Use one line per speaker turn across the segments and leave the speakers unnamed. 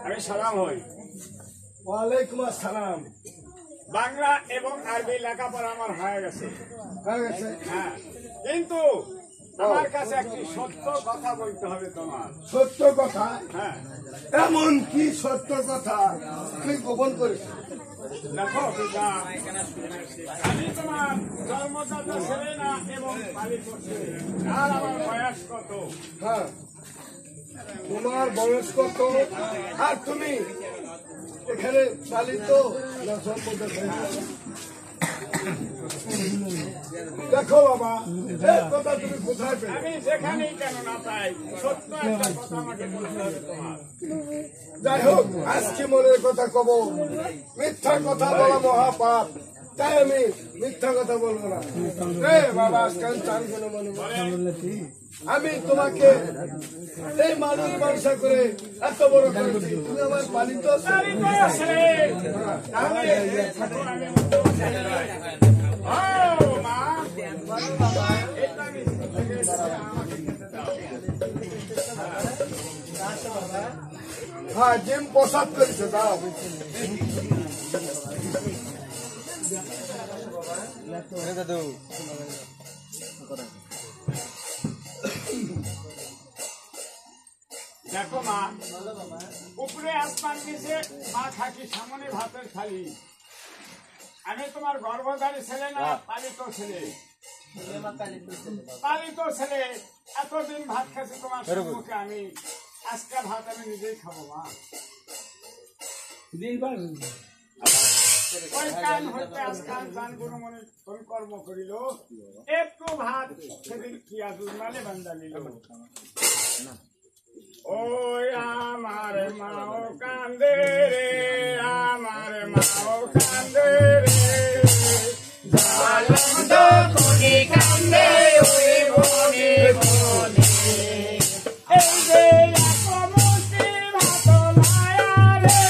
আমি সালাম হই।
ওয়ালাইকুম আসসালাম।
বাংলা এবং আরবি লেখাপড়া আমার হয়ে গেছে। হ্যাঁ, কিন্তু আমার কাছে একটি সত্য কথা বলতে হবে তোমার।
সত্য কথা?
হ্যাঁ।
এমন কি সত্য কথা তুই গোপন করিস?
দেখো পিতা, আমি তোমার জন্মদাতা ছেলে না এবং পালিত ছেলে। আর আমার বয়স কত?
হ্যাঁ, তোমার বয়স কত আর তুমি এখানে পালিত না জন্মদাতা? দেখো বাবা, এই কথা তুমি কোথায় পেলে?
আমি যেখানেই কেন না পাই, সত্য একটা কথা আমাকে বলতে হবে তোমার।
যাই হোক, আজকে মনের কথা কব। মিথ্যা কথা বলা মহাপাপ, তাই আমি মিথ্যা কথা বলবো না। বাবা, আজকাল চান কেন মনে আমি তোমাকে এই মানুষ ব্যবসা করে এত বড় করেছি, তুমি আমার পালিত
ছেলে। তাহলে থাকো, আমি ও মা, এটা আমি আমাকে খেতে দাও।
হ্যাঁ, জিম প্রসাদ করেছে, দাও।
দেখো মা, উপরে আসমান নিচে মা থাকি, সামনে ভাতের থালি। আমি তোমার গর্ভধারী ছেলে না পালিত ছেলে? পালিত ছেলে। এতদিন ভাত খাচ্ছি তোমার সম্মুখে, আমি আজকে ভাত আমি নিজেই খাবো মা। ওই কান হইতে আজকাল জান গুরু মনে কোন কর্ম করিল, একটু ভাত সেদিন কি আজুর মানে বান্দা নিল। ওই আমার মাও কান্দে রে, আমার মাও কান্দে রে, জালন্দ কোনি কান্দে ওই বনে বনে। এই যে একমুষ্টি ভাত লায়া রে,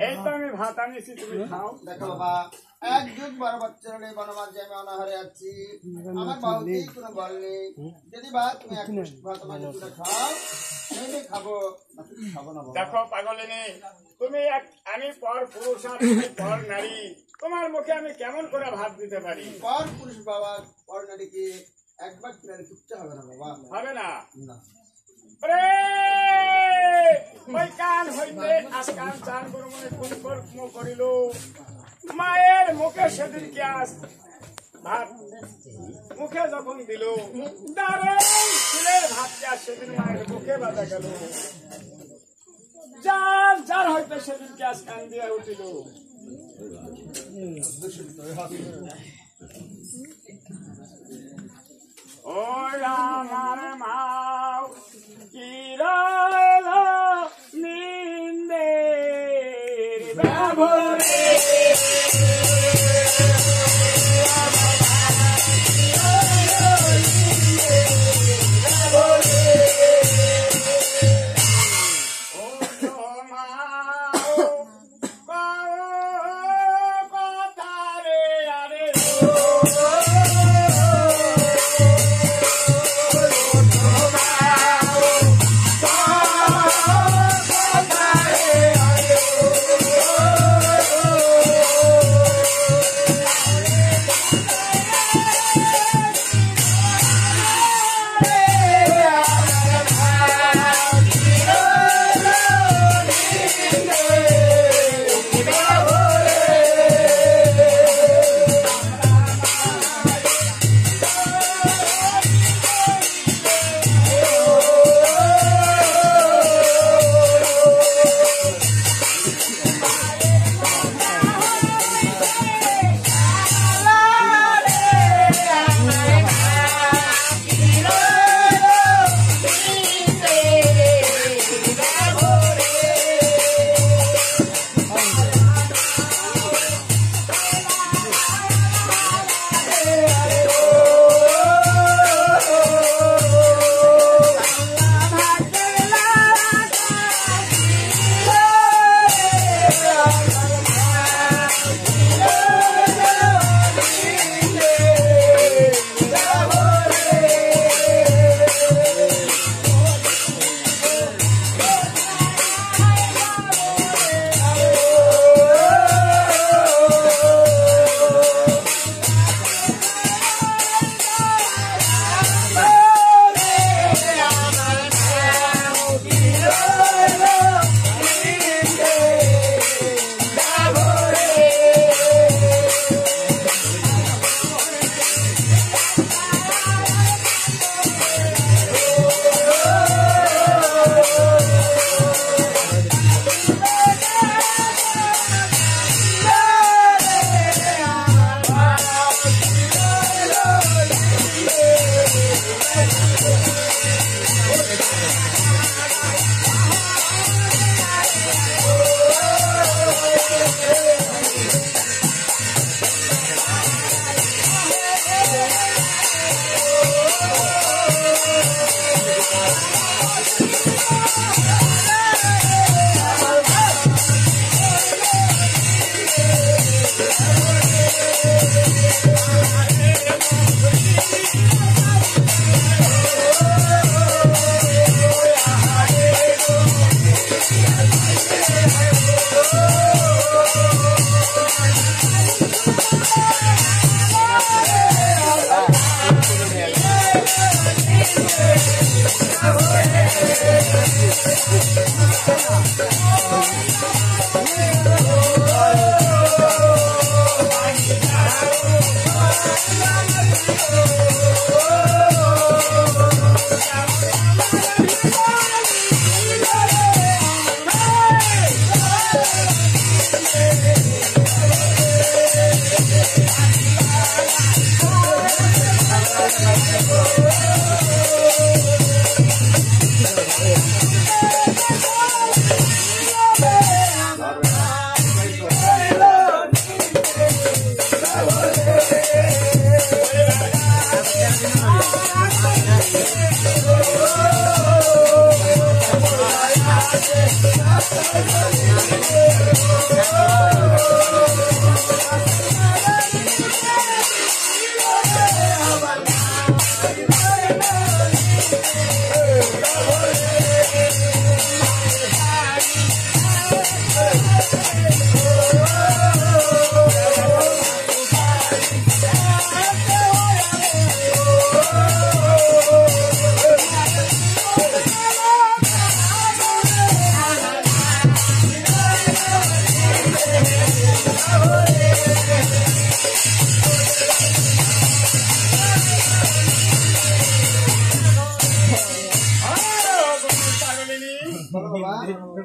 এই তো আমি ভাত আনিছি, তুমি খাও।
দেখো বাবা, এক যুগ 12 বছর হলে বনবাসে আমি অনাহারে আছি, আমার বাবুকে কোনো বল নেই। যদি বা তুমি এক ভাত আমার দুটো খাও, আমি খাবো, খাবো না।
দেখো পাগলিনী, তুমি আমি পর পুরুষ আর তুমি পর নারী, তোমার মুখে আমি কেমন করে ভাত দিতে পারি?
পর পুরুষ বাবা, পর নারীকে একবার কিনারে চুপতে হবে না বাবা।
হবে না?
না।
ওই কান হইতে আজকাল চান গুরু মনে কোন কর্ম করিল, মায়ের মুখে সেদিন কি আজ ভাত মুখে যখন দিল, দারুণ ছেলের ভাতকে আর সেদিন মায়ের মুখে বাঁধা গেল। যার যার হইতে সেদিন কি আজ কান দিয়া উঠিল। ওই আমার মাও কি রইল নিন্দের ব্যবহারে,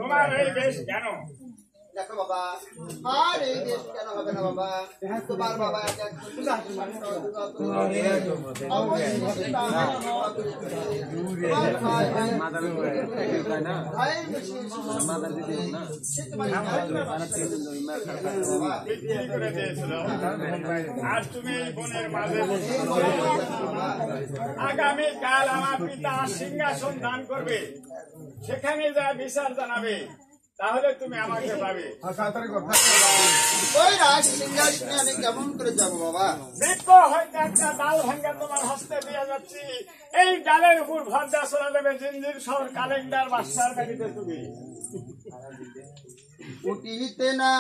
তোমার এই বেশ কেন?
দেখো বাবা, আর এই দেশ কেন হবে না বাবা? তোমার বাবা
আজ তুমি এই বনের মাঝে আগামী কাল আমার পিতা সিংহাসন দান করবে, সেখানে যা বিচার জানাবে, তাহলে তুমি আমাকে পাবে।
ওই রাজ সিংহাসনে আমি কেমন করে যাবো বাবা?
বৃক্ষ হয়তো একটা ডাল ভাঙ্গা তোমার হস্তে দিয়ে যাচ্ছি, এই ডালের উপর ভর দেওয়া চলে যাবে জিঞ্জির শহর কালেন্ডার বাসার বাড়িতে তুমি
উঠিতে না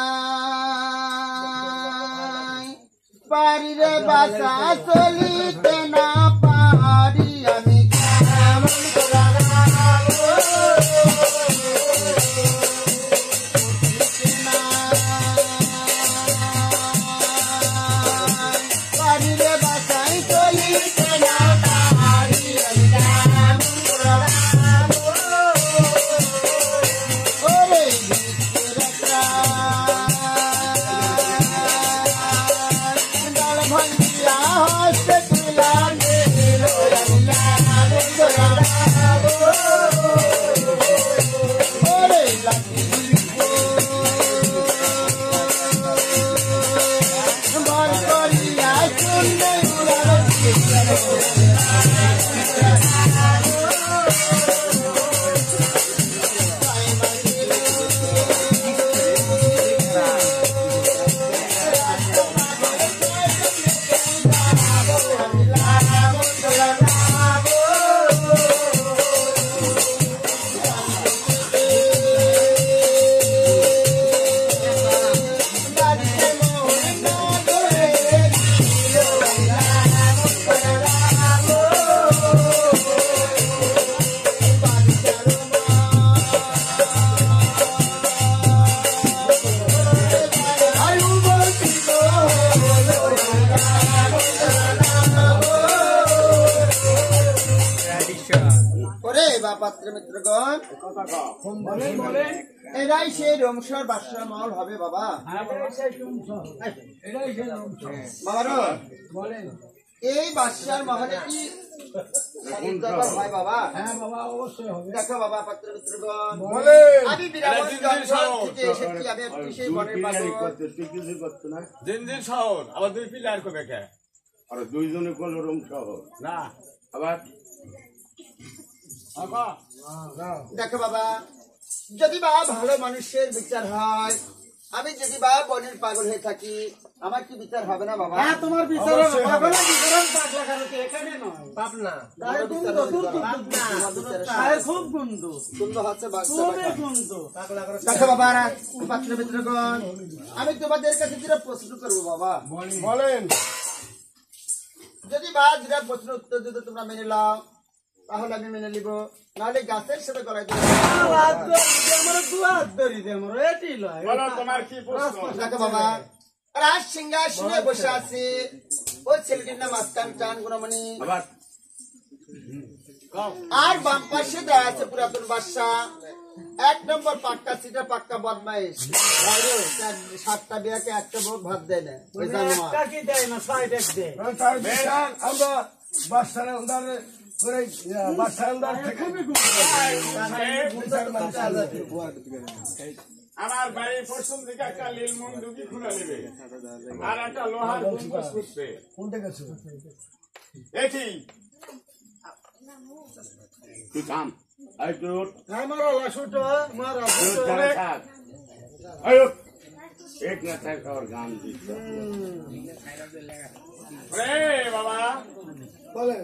পারি রে বাসা, চলিতে না পারি আমি কেমন করে এরাই সেই রমসর বাদশাহ মহল হবে বাবা। এই বাদশার মহলে কি হয় বাবা? দেখো বাবা পাত্র মিত্রগণ, আমি থেকে এসেছি, আমি একটি সেই বনের
জিঞ্জির শহর আবার দুই পিলার করবে কে?
আর দুইজনে করলো রুম শহর
না
আবার
দেখো বাবা, যদি বা ভালো মানুষের বিচার হয়, আমি যদি বা বনের পাগল হয়ে থাকি, আমার কি বিচার হবে না বাবা?
হ্যাঁ, তোমার বিচার পাগল বিচারণ পাগলা কারো এখানে নয়, পাবনা তাই খুব গুন্দ
সুন্দর হচ্ছে
খুবই গুন্দ।
দেখো বাবা পাত্র মিত্রগণ, আমি তোমাদের কাছে যেটা প্রশ্ন করবো বাবা,
বলেন।
যদি বা যেটা প্রশ্ন উত্তর যদি তোমরা মেনে নাও, তাহলে আমি মেনে নিব, নাহলে গাছের সাথে গলায় দিয়ে
বলো তোমার কি প্রশ্ন?
দেখো বাবা, রাজ সিংহাসনে বসে আছে ওই ছেলেটির নাম আসকান চান গুণমণি, আর বাম পাশে দেয়া আছে পুরাতন বাদশা, 1 নম্বর পাক্কা সিটা পাক্কা বদমাইশ, 7টা বিয়াকে একটা বউ ভাত দেয় না, ওই জানো
তার বিচার আমরা বাদশার আন্দারে করে বাদশার আন্দার থেকে
আমার বাড়ির পশ্চিম দিকে একটা লীলমন ডুবি খুলে নেবে আর একটা লোহার গম্বুজ খুঁজবে।
কোনটা গেছে
দেখি
তুই কাম আই তোর এক না থাক আর গান দিত
রে বাবা,
বলে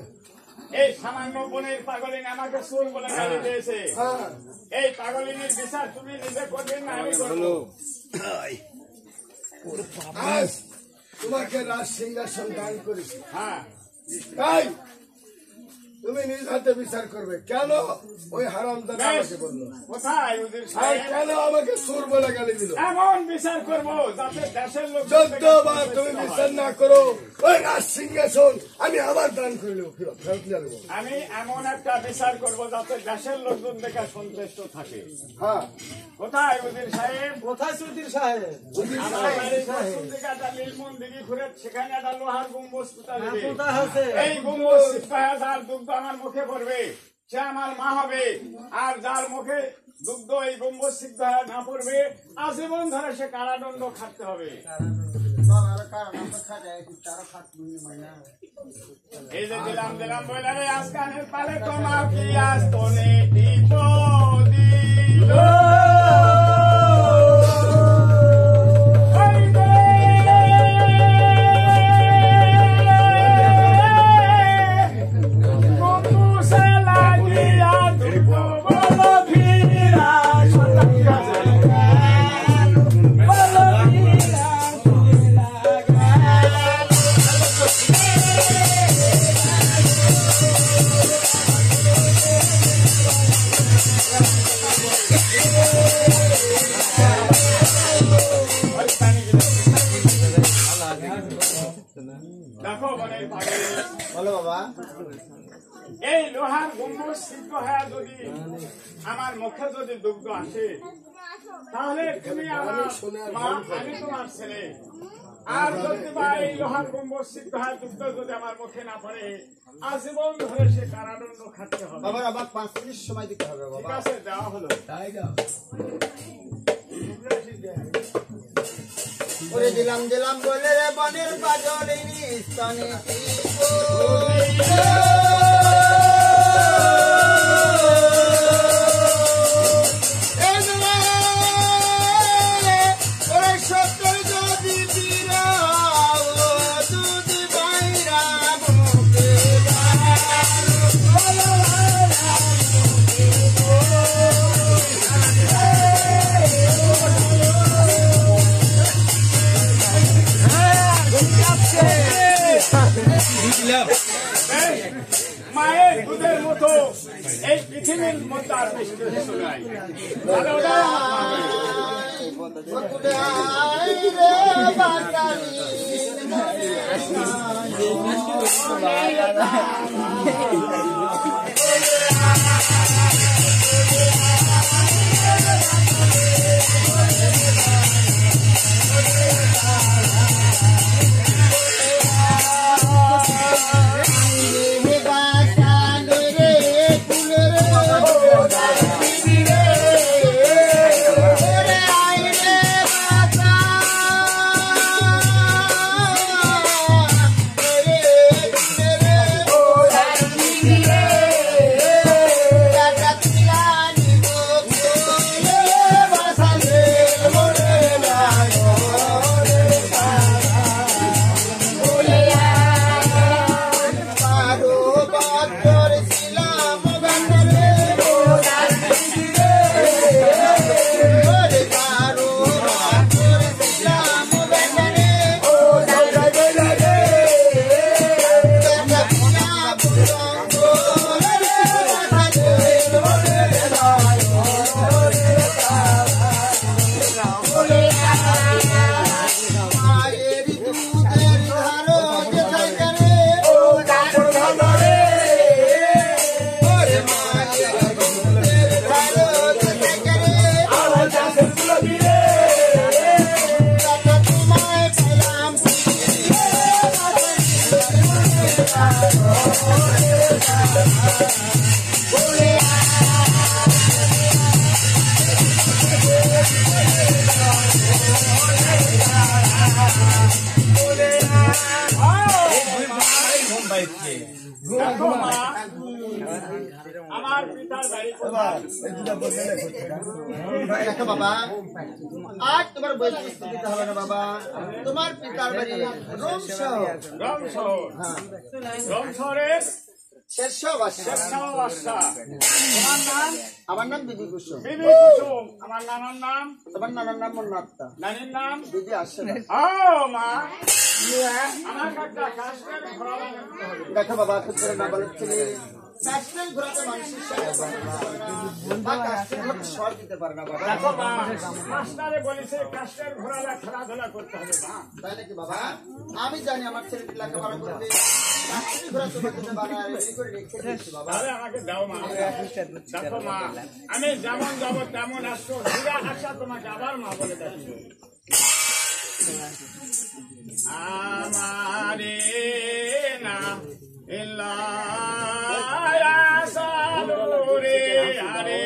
এই সামান্য বোনের পাগলিনী আমাকে সুর বলে গালি দিয়েছে।
হ্যাঁ
এই পাগলিনীর বিচার তুমি নিজে করবেন না আমি করবো?
আজ তোমাকে রাজ সিংহাসন দান করেছি,
হ্যাঁ,
তাই তুমি নিজ হাতে বিচার করবে। কেন ওই হারামজাদা আমাকে বললো,
কোথায় ওদের
আর
সাহেব?
কেন আমাকে সুর বলে গালি দিল?
এমন বিচার করবো যাতে দেশের লোক
যতবার তুমি বিচার না করো ওই রাজ সিংহাসন আমি আবার দান করিল ফেরত নিয়ে নেবো।
আমি এমন একটা বিচার করবো যাতে দেশের লোকজন দেখে সন্তুষ্ট থাকে।
হ্যাঁ
কোথায় ওদের সাহেব?
কোথায় সুধীর সাহেব?
আমার বাড়ির পশ্চিম দিকে একটা নীলমন দিঘি ঘুরে সেখানে একটা লোহার গম্বুজ পুঁতা দেবে।
কোথায় আছে?
এই গম্বুজ সিপাহী যার দুগ্ধ আমার মুখে পড়বে সে আমার মা হবে, আর যার মুখে দুগ্ধ এই গম্বুজ সিদ্ধ না পড়বে আজীবন ধরে সে কারাদণ্ড খাটতে হবে। এই যে দিলাম দিলাম বলে রে আজকানের পালে তোমার কি আস্তনে টিপ দিল। দেখো বলে
বলো বাবা,
এই লোহার গম্বুজ সিদ্ধ হয়ে যদি আমার মুখে যদি দুগ্ধ আসে তাহলে তুমি আমার মা, আমি তোমার ছেলে। আর যদি বা এই লোহার গম্বুজ সিদ্ধ হয়ে দুগ্ধ যদি আমার মুখে না পড়ে আজীবন ধরে সে কারাদণ্ড খাটতে হবে।
বাবার আবার 5 মিনিট সময় দিতে হবে
ঠিক
বাবা।
আছে, দেওয়া হলো।
ওরে দিলাম দিলাম বলে রে বনের পাগল স্তনে ওরে সত্তর যদি বীরা দুদি বাইরা মুখে
মায়ের দুধের মতো এই পৃথিবীর মধ্যে আর বেশি কিছু নাই। ভালো না? দেখো মা, আমার পিতার বাড়ি কোথায়?
দেখো বাবা, আর তোমার বয়স বুঝতে দিতে হবে না বাবা। তোমার পিতার বাড়ি রোম শহর।
রং শহর। রং শহরের
শেষ বাসা।
শেরশাহ বাদশাহ। তোমার নাম?
আমার নাম বিবি কুসুম।
বিবি কুসুম। আমার নানার নাম?
তোমার নানার নাম মন্নাত্তা।
নানির নাম?
দিদি আসছে না।
ও মা, আমার একটা কাশ্মীর ঘোড়া বানাতে হবে।
দেখো বাবা, খুব করে না বলেছিলে কাশ্মীর ঘোরাতে মানুষের সাথে বা কাশ্মীর ঘোরাতে সর দিতে পারে না বাবা।
দেখো মা, মাস্টারে বলেছে কাশ্মীর ঘোড়ালা খেলাধুলা করতে হবে না।
তাই নাকি বাবা? আমি জানি আমার ছেলেটি লেখাপড়া করবে। কাশ্মীর ঘোরা তোমার জন্য বানায় রেডি করে রেখে দিয়েছি বাবা।
তাহলে আমাকে দাও মা। দেখো মা, আমি যেমন যাবো তেমন আসছো, ফিরে আসা তোমাকে আবার মা বলে দেখো। আমারে না রে আরে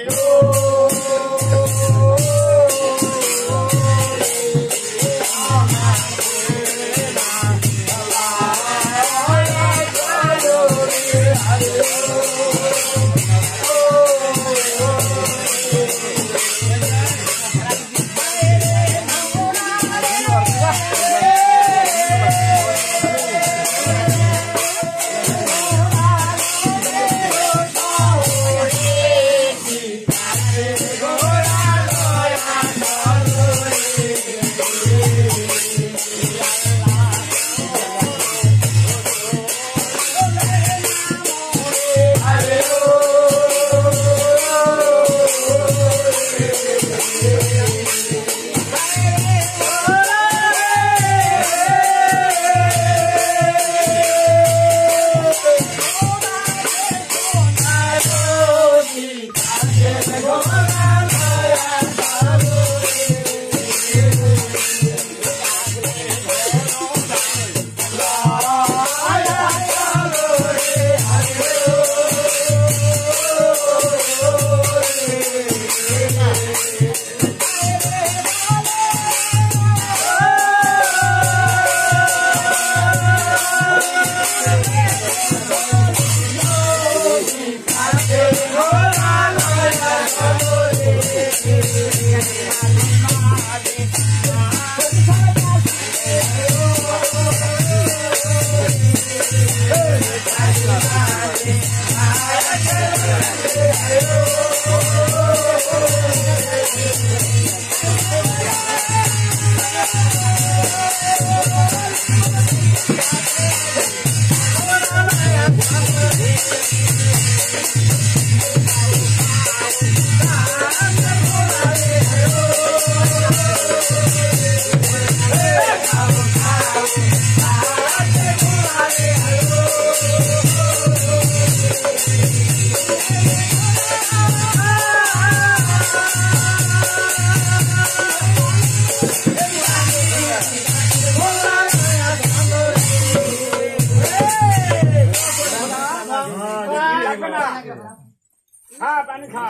খা পানি খা।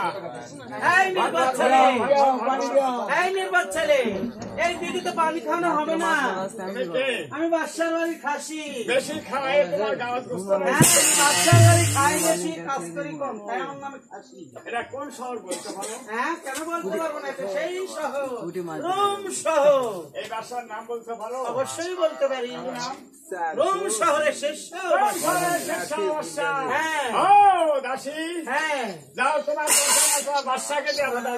এই নির্বাক ছেলে, এই নির্বাক ছেলে, এই দিদি তো পানি খাওয়ানো হবে না। আমি বাদশার বাড়ি খাসি।
বেশি খাওয়াই তোমার গাওয়াত গুস্ত না।
হ্যাঁ, আমি বাদশার বাড়ি খাই বেশি, কাজ করি কম, তাই আমার নামে খাসি।
এটা কোন শহর বলতে পারো?
হ্যাঁ, কেন বলতে পারবো না? এটা সেই শহর, রোম শহর।
এই বাসার নাম বলতে পারো?
অবশ্যই বলতে পারি। রোম শহরের শেষ শহর।
কোন শহরের শেরশাহ বাদশাহ?
হ্যাঁ।
ও দাসী,
হ্যাঁ,
যাও তোমার তোমার বাদশাকে দিয়ে দাও।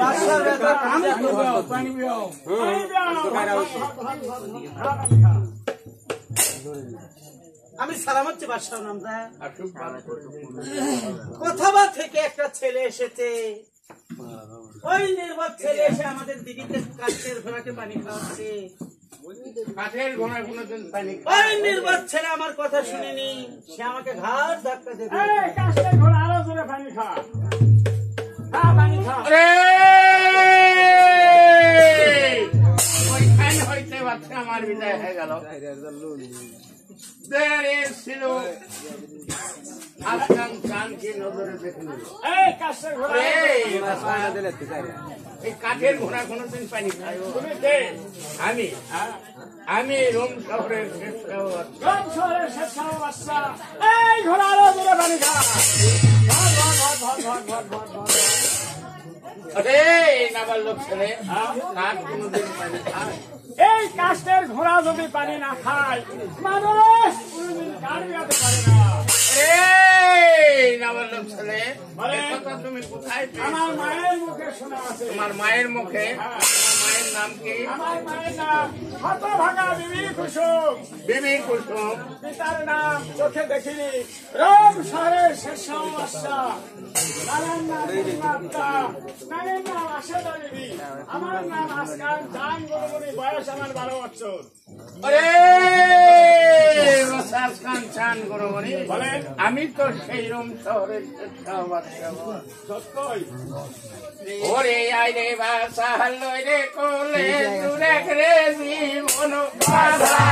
বাদশার ব্যাপার আমি করবো।
পানি দাও।
আমি সালাম হচ্ছে বাদশাহ নামটা। কোথাবা থেকে একটা ছেলে এসেছে, ওই নির্বাক ছেলে এসে আমাদের দিদিকে কাঠের ঘোড়াকে পানি খাওয়াচ্ছে।
কাঠের ঘোড়া কোনোদিন পানি
ওই নির্বাক ছেলে আমার কথা শুনেনি, সে আমাকে ঘাট ধাক্কা দেবে।
এই কাশির ঘোড়া আরো জোরে পানি খা। খা পানি খা।
ওইখানে হইতে বাচ্চা আমার বিদায় হয়ে গেল। ছিল আজকাল চানকে নজরে দেখে নিল।
এই কাশের ঘোড়া
এই কাঠের ঘোড়া কোনোদিন পানি খায়?
তুমি কে?
আমি আমি রোম শহরের শেষ শহর।
রোম শহরের শেষ বাচ্চা। এই ঘোড়ারও দূরে পানি খা।
আরে নাবার লোক ছেলে কাঠ কোনোদিন পানি খায়?
এই কাষ্টের ঘোড়া যদি পানি না খায় মানুষ কোনোদিন কাঠ বিয়াতে পারে না।
এই নাবার লোক ছেলে এ কথা তুমি কোথায় পেয়েছো?
আমার মায়ের মুখে শোনা আছে।
তোমার মায়ের মুখে? তোমার মায়ের নাম কি?
আমার মায়ের নাম হতভাগা বিবি কুসুম।
বিবি কুসুম।
পিতার নাম চোখে দেখিনি রোম শহরের শেষ বাচ্চা। নানার নাম মাতা, নানের নাম আশেদা বিবি। আমার নাম আসকান চান গরুমনি, বয়স আমার 12 বছর।
আরে আজকাল চান গরমনি,
বলেন।
আমি তো সেই রোম শহরের শেষ বাচ্চা।
সত্যই
ওরে আইরে বাসা লই রে কোলে দূরে রে জীবন বাধা।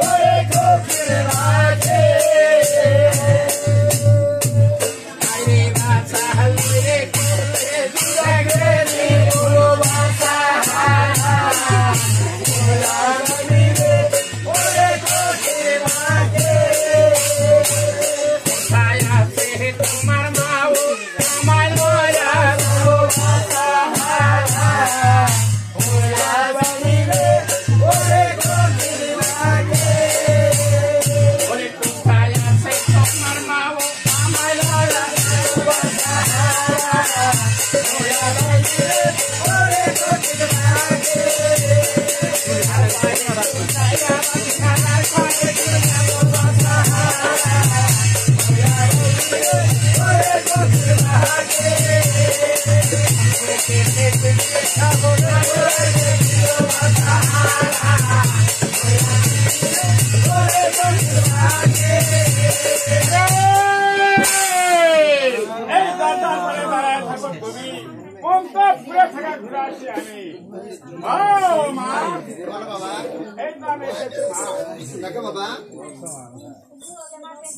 ওরে কোকির রাজে আইরে বাসা লই রে কোলে দূরে রে জীবন বাধা। ওরে কোকির রাজে তোমার মাও আমার লয়া ওরে কোকির লাগে ওরে কোথায় আছে তোমার মাও আমার লয়া ওরে কোকির লাগে
এই দরজার পরে দাঁড়ায় থাকো তুমি। কোন তো ঘুরে থাকা ঘুরে আসি আমি। ও মা,
বলো বাবা।
এই তো আমি এসেছি মা।
দেখো বাবা,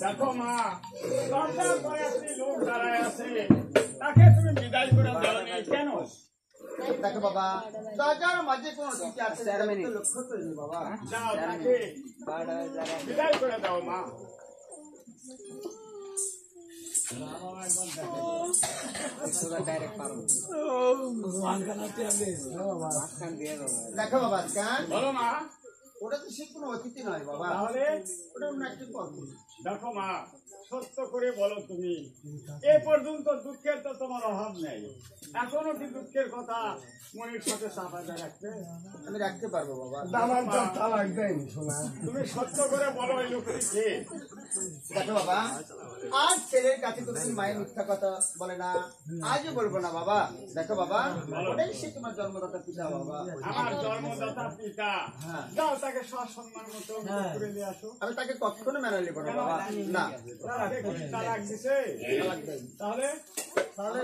দেখো মা, দরজার পরে একটি লোক দাঁড়ায় আছে, তাকে তুমি বিদায় করে দাওনি কেন?
দেখো বাবা, দরজার মাঝে কোন অতিথি আছে তো লক্ষ্য করিনি বাবা।
যাও তাকে বিদায় করে দাও মা।
দেখো বাবা আজকাল,
বলো মা।
ওটা তো সে কোনো অতিথি নয় বাবা,
তাহলে
ওটা অন্য একটি পথ।
দেখো মা, সত্য করে বলো তুমি, এ পর্যন্ত দুঃখের তো তোমার অভাব নেই, এখনো কি দুঃখের কথা মনের সাথে চাপায় রাখতে?
আমি রাখতে পারবো বাবা।
দামান তো তালাক দেয়নি শোনা।
তুমি সত্য করে বলো এই লোকটি কে?
দেখো বাবা, আজ ছেলের কাছে কোনদিন মায়ের মিথ্যা কথা বলে না, আজও বলবো না বাবা। দেখো বাবা, ওটাই সে তোমার জন্মদাতা পিতা বাবা।
আমার জন্মদাতা পিতা। যাও তাকে সসম্মান মতো করে নিয়ে আসো।
আমি তাকে কখনো মেনে নেবো না বাবা, না।
তাকে কি তালাক দিছে?
তালাক দেয়নি।
তাহলে
তাহলে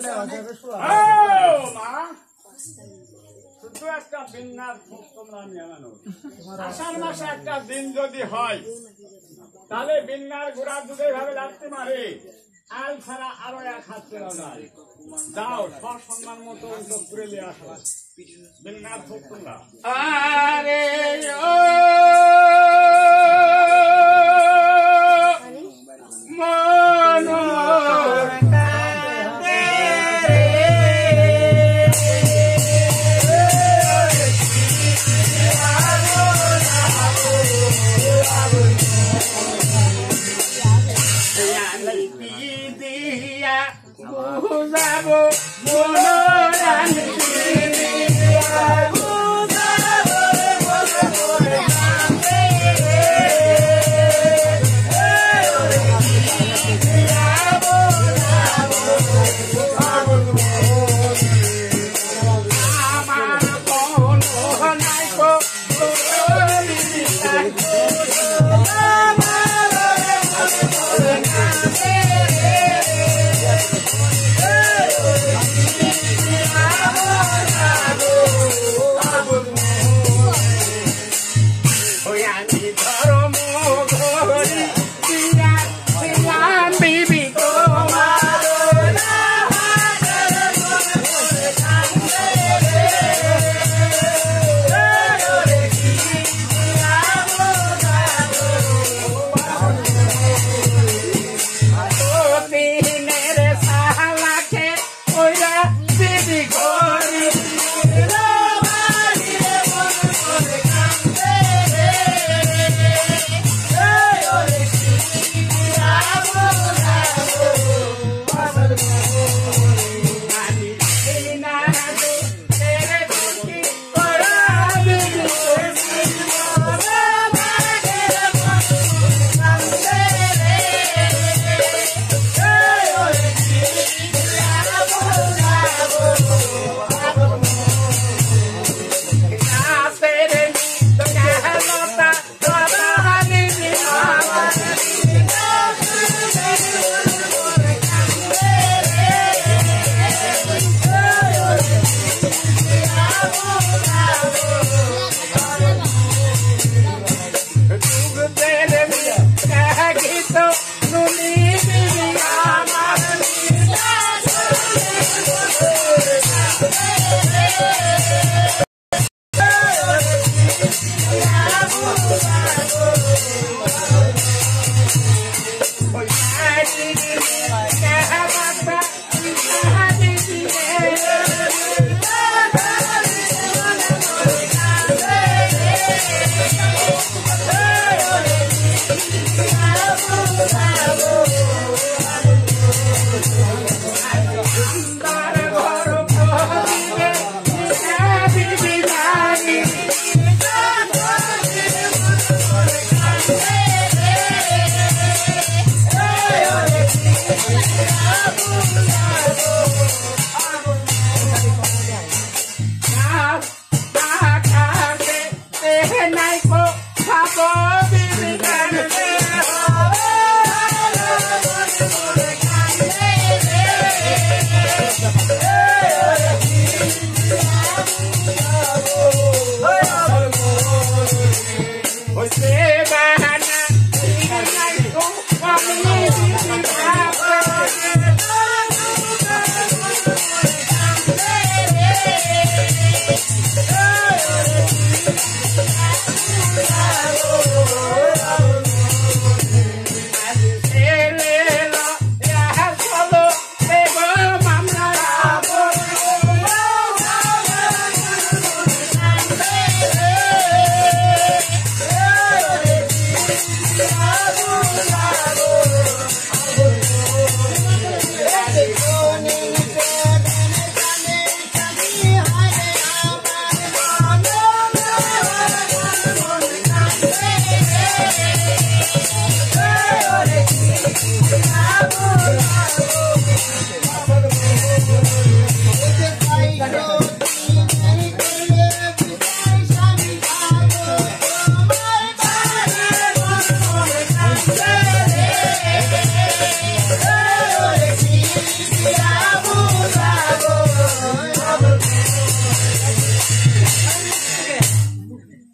ও মা, শুধু একটা বিন্যাস মুখ তোমরা জানানো। আষাঢ় মাসে একটা দিন যদি হয় তাহলে বিন্যার গোড়া দুধে ভাবে লাগতে মারে, আল ছাড়া আরো এক হাত ফেরা যায়। যাও সসম্মান মতো লোক করে নিয়ে আসো। বিন্যার মুখ তোমরা
আরে ও মনো দিয়া বুঝাবো মনোরানি আমার কোনো নাই কো ওই আমি ধর্ম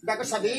দেখো সাবি